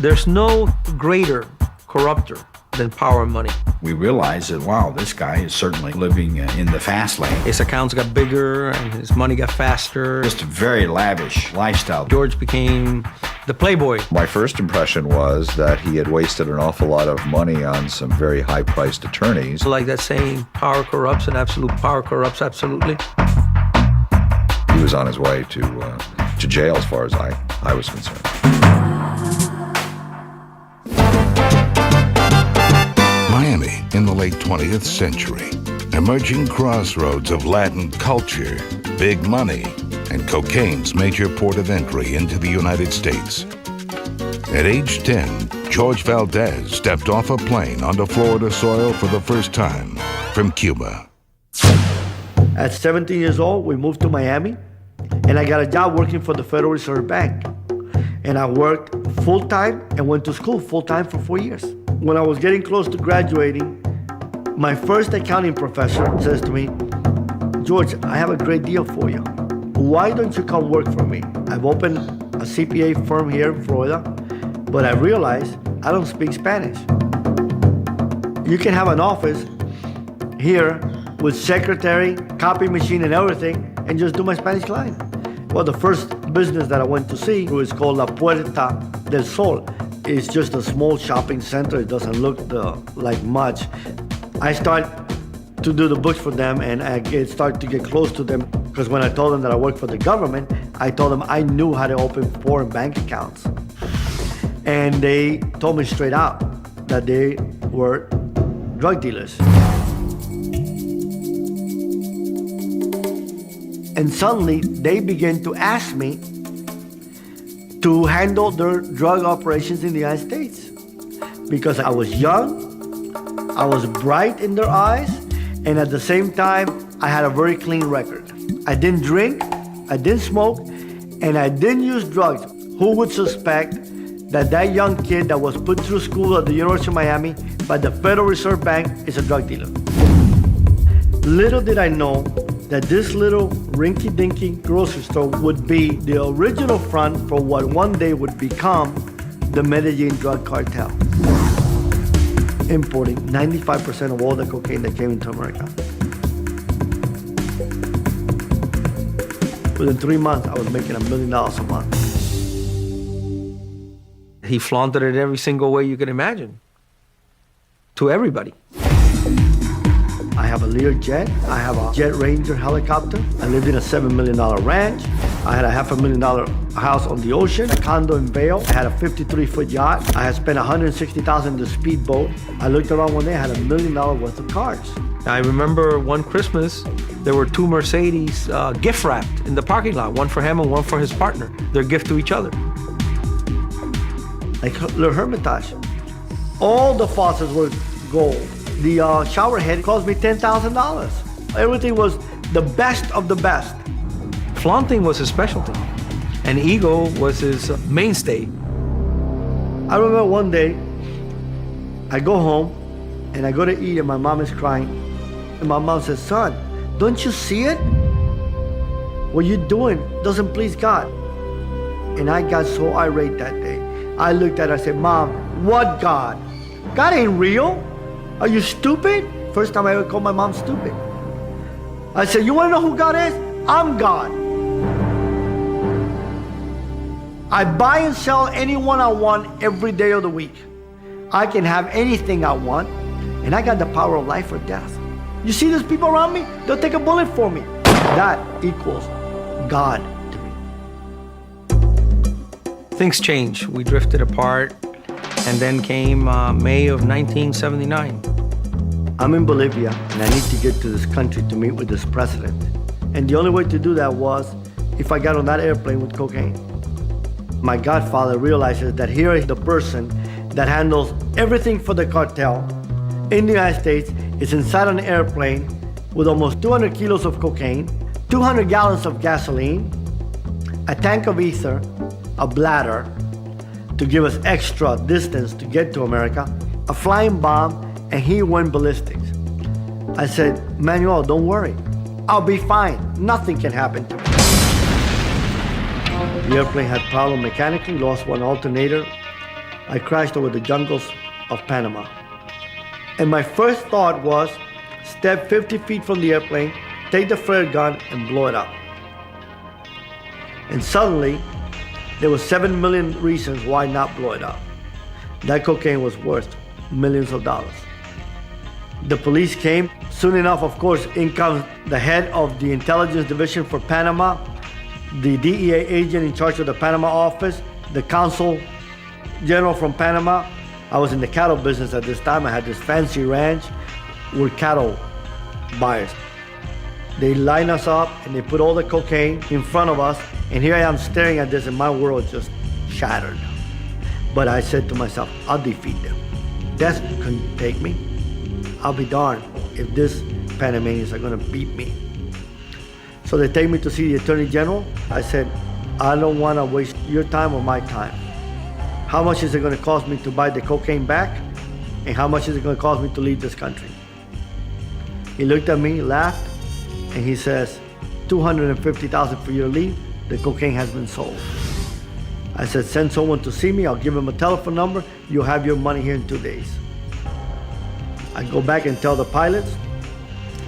There's no greater corrupter than power and money. We realized that, wow, this guy is certainly living in the fast lane. His accounts got bigger and his money got faster. Just a very lavish lifestyle. George became the playboy. My first impression was that he had wasted an awful lot of money on some very high-priced attorneys. Like that saying, power corrupts and absolute power corrupts absolutely. He was on his way to jail as far as I was concerned. Miami in the late 20th century, emerging crossroads of Latin culture, big money, and cocaine's major port of entry into the United States. At age 10, Jorge Valdes stepped off a plane onto Florida soil for the first time from Cuba. At 17 years old, we moved to Miami, and I got a job working for the Federal Reserve Bank. And I worked full-time and went to school full-time for 4 years. When I was getting close to graduating, my first accounting professor says to me, George, I have a great deal for you. Why don't you come work for me? I've opened a CPA firm here in Florida, but I realized I don't speak Spanish. You can have an office here with secretary, copy machine, and everything, and just do my Spanish client. Well, the first business that I went to see was called La Puerta del Sol. It's just a small shopping center. It doesn't look like much. I start to do the books for them, and I start to get close to them, because when I told them that I worked for the government, I told them I knew how to open foreign bank accounts. And they told me straight out that they were drug dealers. And suddenly, they began to ask me to handle their drug operations in the United States. Because I was young, I was bright in their eyes, and at the same time, I had a very clean record. I didn't drink, I didn't smoke, and I didn't use drugs. Who would suspect that that young kid that was put through school at the University of Miami by the Federal Reserve Bank is a drug dealer? Little did I know that this little rinky-dinky grocery store would be the original front for what one day would become the Medellin Drug Cartel, importing 95% of all the cocaine that came into America. Within 3 months, I was making $1 million a month. He flaunted it every single way you could imagine, to everybody. I have a Lear jet. I have a Jet Ranger helicopter. I lived in a $7 million ranch. I had a $500,000 house on the ocean, a condo in Vail. I had a 53-foot yacht. I had spent $160,000 in the speedboat. I looked around one day, I had $1 million worth of cars. I remember one Christmas, there were 2 Mercedes gift wrapped in the parking lot, one for him and one for his partner, their gift to each other. Like Le Hermitage. All the faucets were gold. The shower head cost me $10,000. Everything was the best of the best. Flaunting was his specialty, and ego was his mainstay. I remember one day, I go home, and I go to eat, and my mom is crying. And my mom says, son, don't you see it? What you're doing doesn't please God. And I got so irate that day. I looked at her, I said, Mom, what God? God ain't real. Are you stupid? First time I ever called my mom stupid. I said, you wanna know who God is? I'm God. I buy and sell anyone I want every day of the week. I can have anything I want, and I got the power of life or death. You see these people around me? They'll take a bullet for me. That equals God to me. Things changed. We drifted apart, and then came May of 1979. I'm in Bolivia, and I need to get to this country to meet with this president. And the only way to do that was if I got on that airplane with cocaine. My godfather realizes that here is the person that handles everything for the cartel in the United States is inside an airplane with almost 200 kilos of cocaine, 200 gallons of gasoline, a tank of ether, a bladder to give us extra distance to get to America, a flying bomb, and he went ballistics. I said, Manuel, don't worry. I'll be fine. Nothing can happen to me. The airplane had problem mechanically, lost one alternator. I crashed over the jungles of Panama. And my first thought was, step 50 feet from the airplane, take the flare gun and blow it up. And suddenly, there were 7 million reasons why not blow it up. That cocaine was worth millions of dollars. The police came. Soon enough, of course, in comes the head of the intelligence division for Panama, the DEA agent in charge of the Panama office, the consul general from Panama. I was in the cattle business at this time. I had this fancy ranch with cattle buyers. They line us up and they put all the cocaine in front of us. And here I am staring at this and my world just shattered. But I said to myself, I'll defeat them. Death couldn't take me. I'll be darned if these Panamanians are gonna beat me. So they take me to see the Attorney General. I said, I don't wanna waste your time or my time. How much is it gonna cost me to buy the cocaine back? And how much is it gonna cost me to leave this country? He looked at me, laughed, and he says, $250,000 for your leave. The cocaine has been sold. I said, send someone to see me. I'll give him a telephone number. You'll have your money here in 2 days. I go back and tell the pilots,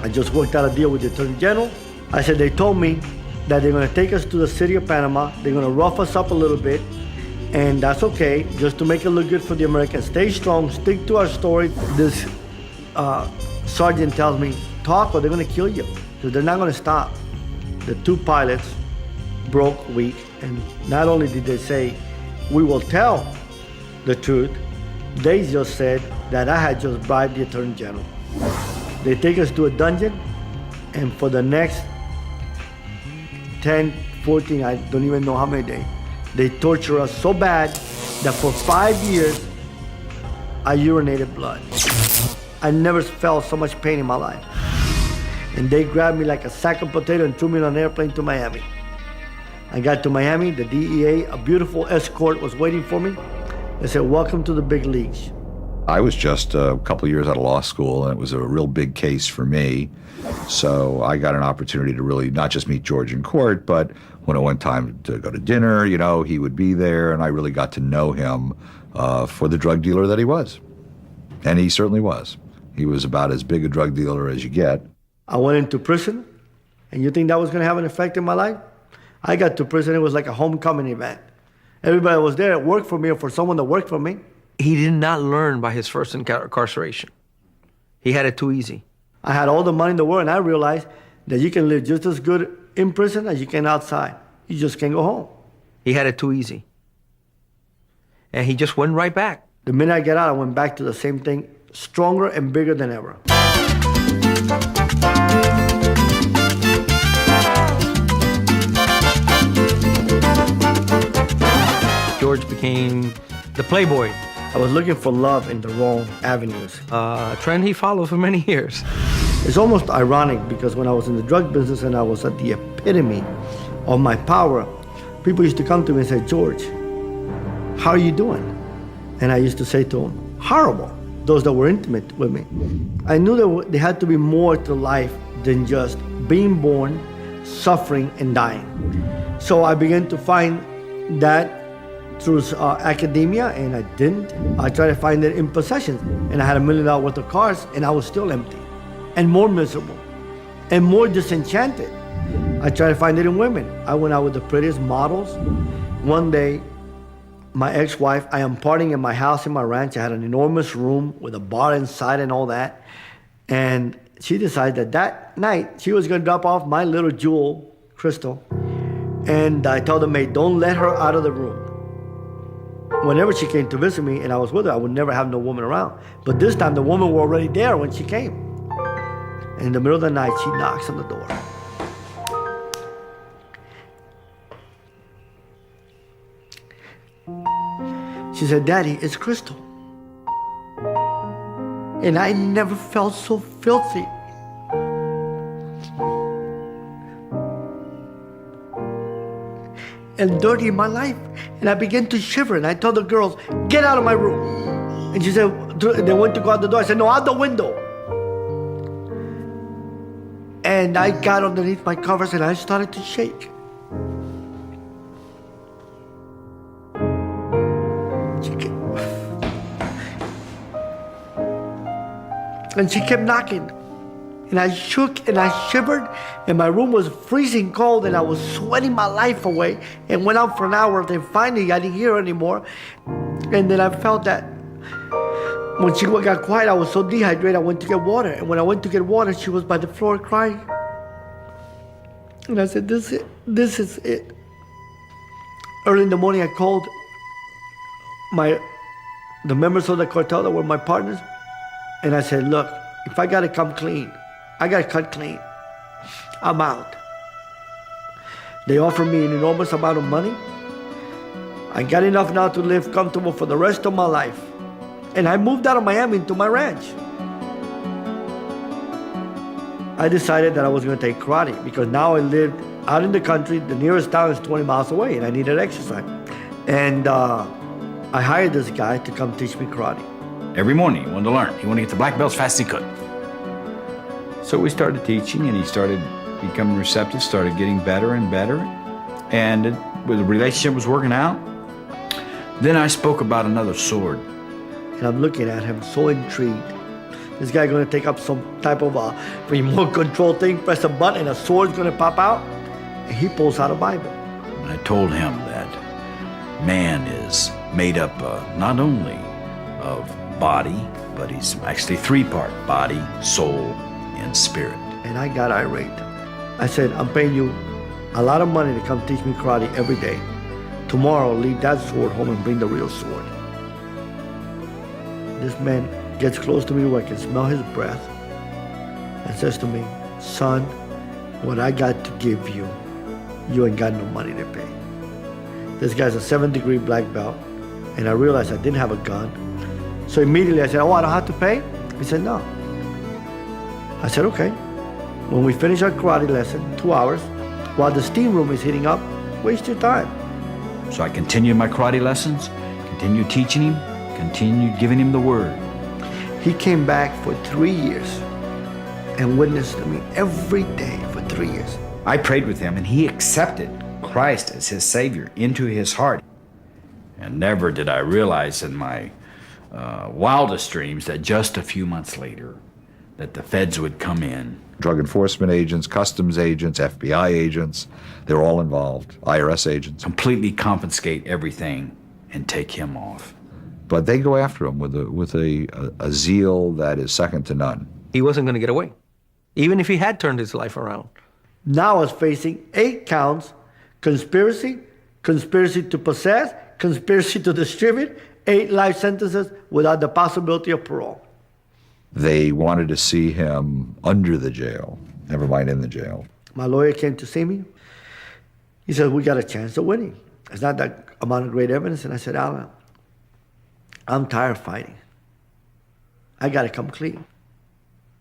I just worked out a deal with the Attorney General. I said, they told me that they're gonna take us to the city of Panama. They're gonna rough us up a little bit, and that's okay, just to make it look good for the Americans. Stay strong, stick to our story. This sergeant tells me, talk or they're gonna kill you, because they're not gonna stop. The 2 pilots broke weak, and not only did they say, we will tell the truth, they just said that I had just bribed the Attorney General. They take us to a dungeon, and for the next 10, 14, I don't even know how many days, they torture us so bad that for 5 years, I urinated blood. I never felt so much pain in my life. And they grabbed me like a sack of potato and threw me on an airplane to Miami. I got to Miami, the DEA, a beautiful escort was waiting for me. They said, welcome to the big leagues. I was just a couple of years out of law school, and it was a real big case for me. So I got an opportunity to really not just meet George in court, but when it went time to go to dinner, you know, he would be there, and I really got to know him for the drug dealer that he was. And he certainly was. He was about as big a drug dealer as you get. I went into prison, and you think that was going to have an effect in my life? I got to prison, it was like a homecoming event. Everybody was there that worked for me or for someone that worked for me. He did not learn by his first incarceration. He had it too easy. I had all the money in the world, and I realized that you can live just as good in prison as you can outside. You just can't go home. He had it too easy. And he just went right back. The minute I got out, I went back to the same thing, stronger and bigger than ever. George became the playboy. I was looking for love in the wrong avenues. A trend he followed for many years. It's almost ironic because when I was in the drug business and I was at the epitome of my power, people used to come to me and say, George, how are you doing? And I used to say to them, horrible, those that were intimate with me. I knew that there had to be more to life than just being born, suffering, and dying. So I began to find that through academia, and I didn't. I tried to find it in possessions, and I had $1 million worth of cars, and I was still empty, and more miserable, and more disenchanted. I tried to find it in women. I went out with the prettiest models. One day, my ex-wife, I am partying in my house in my ranch. I had an enormous room with a bar inside and all that, and she decided that night she was gonna drop off my little jewel, Crystal, and I told the maid, don't let her out of the room. Whenever she came to visit me and I was with her, I would never have no woman around. But this time, the woman were already there when she came. And in the middle of the night, she knocks on the door. She said, Daddy, it's Crystal. And I never felt so filthy. And dirty in my life. And I began to shiver, and I told the girls, get out of my room. And she said, they went to go out the door. I said, no, out the window. And I got underneath my covers and I started to shake. And she kept knocking. And I shook and I shivered, and my room was freezing cold, and I was sweating my life away, and went out for an hour. Then finally I didn't hear her anymore. And then I felt that when she got quiet, I was so dehydrated, I went to get water. And when I went to get water, she was by the floor crying. And I said, this is it. Early in the morning, I called the members of the cartel that were my partners, and I said, look, if I gotta come clean, I gotta cut clean, I'm out. They offered me an enormous amount of money. I got enough now to live comfortable for the rest of my life. And I moved out of Miami into my ranch. I decided that I was gonna take karate because now I lived out in the country. The nearest town is 20 miles away, and I needed exercise. And I hired this guy to come teach me karate. Every morning he wanted to learn. He wanted to get the black belt as fast as he could. So we started teaching, and he started becoming receptive, started getting better and better. And the relationship was working out. Then I spoke about another sword. And I'm looking at him so intrigued. This guy gonna take up some type of a remote control thing, press a button, and a sword's gonna pop out. And he pulls out a Bible. And I told him that man is made up not only of body, but he's actually three-part: body, soul, and spirit. And I got irate. I said, I'm paying you a lot of money to come teach me karate every day. Tomorrow, leave that sword home and bring the real sword. This man gets close to me where I can smell his breath and says to me, son, what I got to give you, you ain't got no money to pay. This guy's a 7th-degree black belt, and I realized I didn't have a gun. So immediately I said, oh, I don't have to pay? He said, no. I said, okay. When we finish our karate lesson, 2 hours, while the steam room is heating up, waste your time. So I continued my karate lessons, continued teaching him, continued giving him the word. He came back for 3 years and witnessed to me every day for 3 years. I prayed with him, and he accepted Christ as his Savior into his heart. And never did I realize in my wildest dreams that just a few months later that the feds would come in. Drug enforcement agents, customs agents, FBI agents, they're all involved, IRS agents. Completely confiscate everything and take him off. But they go after him with a zeal that is second to none. He wasn't going to get away, even if he had turned his life around. Now I was facing 8 counts: conspiracy, conspiracy to possess, conspiracy to distribute, 8 life sentences without the possibility of parole. They wanted to see him under the jail, never mind in the jail. My lawyer came to see me. He said, we got a chance of winning. It's not that amount of great evidence. And I said, Alan, I'm tired of fighting. I got to come clean.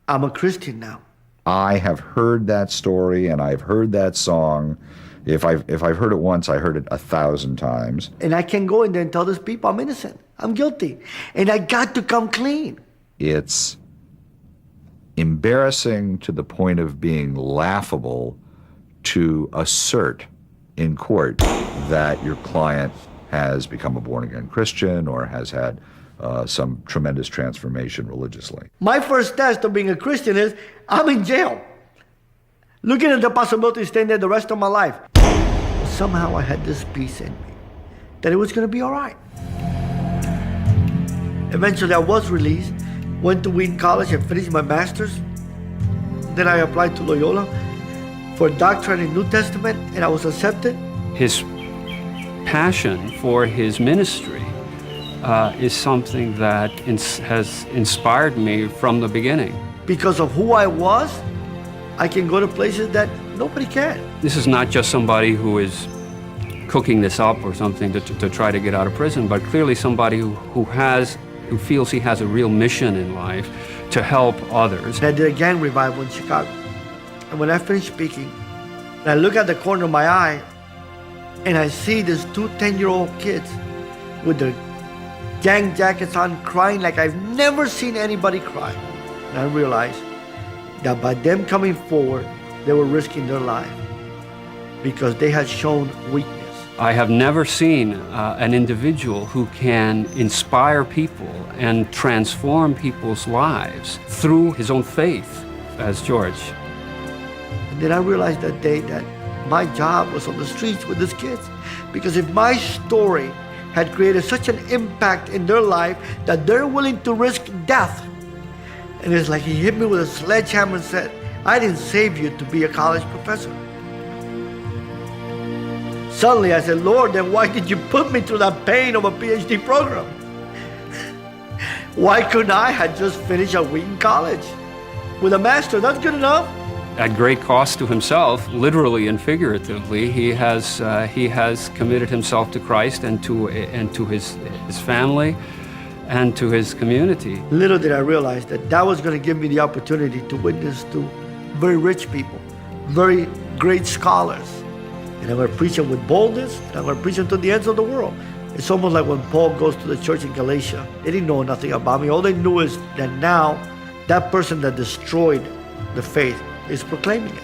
I'm a Christian now. I have heard that story, and I've heard that song. If I've heard it once, I heard it 1,000 times. And I can go in there and tell these people I'm innocent. I'm guilty. And I got to come clean. It's embarrassing to the point of being laughable to assert in court that your client has become a born-again Christian or has had some tremendous transformation religiously. My first test of being a Christian is I'm in jail, looking at the possibility of staying there the rest of my life. But somehow I had this peace in me that it was going to be all right. Eventually I was released, went to Wheaton College and finished my master's. Then I applied to Loyola for a doctorate in New Testament, and I was accepted. His passion for his ministry is something that has inspired me from the beginning. Because of who I was, I can go to places that nobody can. This is not just somebody who is cooking this up or something to try to get out of prison, but clearly somebody who feels he has a real mission in life to help others. And I did a gang revival in Chicago. And when I finished speaking, I look at the corner of my eye and I see these 2 10-year-old kids with their gang jackets on, crying like I've never seen anybody cry. And I realized that by them coming forward, they were risking their life because they had shown weakness. I have never seen an individual who can inspire people and transform people's lives through his own faith as George. And then I realized that day that my job was on the streets with these kids. Because if my story had created such an impact in their life that they're willing to risk death, and it's like he hit me with a sledgehammer and said, I didn't save you to be a college professor. Suddenly I said, Lord, then why did you put me through that pain of a Ph.D. program? Why couldn't I have just finished at Wheaton College with a master? That's good enough. At great cost to himself, literally and figuratively, he has committed himself to Christ and to his family and to his community. Little did I realize that that was going to give me the opportunity to witness to very rich people, very great scholars. And I'm going to preach them with boldness, and I'm going to preach them to the ends of the world. It's almost like when Paul goes to the church in Galatia. They didn't know nothing about me. All they knew is that now that person that destroyed the faith is proclaiming it.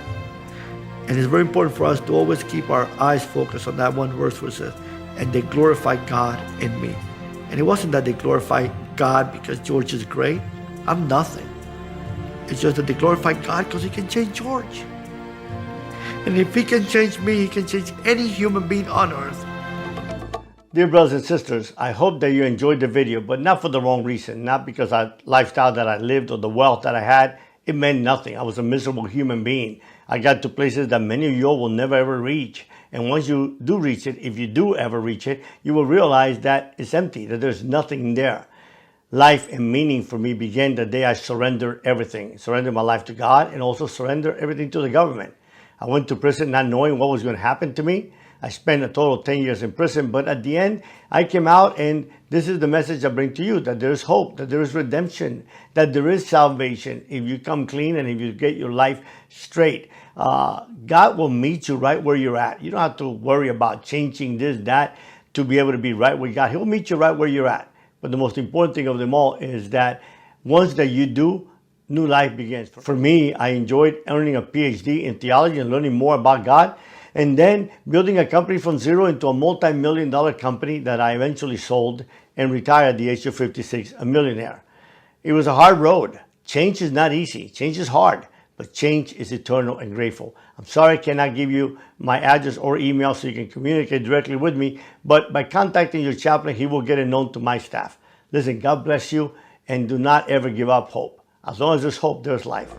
And it's very important for us to always keep our eyes focused on that one verse where it says, and they glorify God in me. And it wasn't that they glorify God because George is great. I'm nothing. It's just that they glorify God because he can change George. And if he can change me, he can change any human being on earth. Dear brothers and sisters, I hope that you enjoyed the video, but not for the wrong reason. Not because of the lifestyle that I lived or the wealth that I had. It meant nothing. I was a miserable human being. I got to places that many of you will never ever reach. And once you do reach it, if you do ever reach it, you will realize that it's empty, that there's nothing there. Life and meaning for me began the day I surrendered everything. Surrendered my life to God and also surrendered everything to the government. I went to prison not knowing what was going to happen to me. I spent a total of 10 years in prison, but at the end, I came out, and this is the message I bring to you, that there is hope, that there is redemption, that there is salvation if you come clean and if you get your life straight. God will meet you right where you're at. You don't have to worry about changing this, that, to be able to be right with God. He'll meet you right where you're at. But the most important thing of them all is that once that you do, new life begins. For me, I enjoyed earning a Ph.D. in theology and learning more about God, and then building a company from zero into a multi-million-dollar company that I eventually sold and retired at the age of 56, a millionaire. It was a hard road. Change is not easy. Change is hard, but change is eternal and grateful. I'm sorry I cannot give you my address or email so you can communicate directly with me, but by contacting your chaplain, he will get it known to my staff. Listen, God bless you, and do not ever give up hope. As long as there's hope, there's life.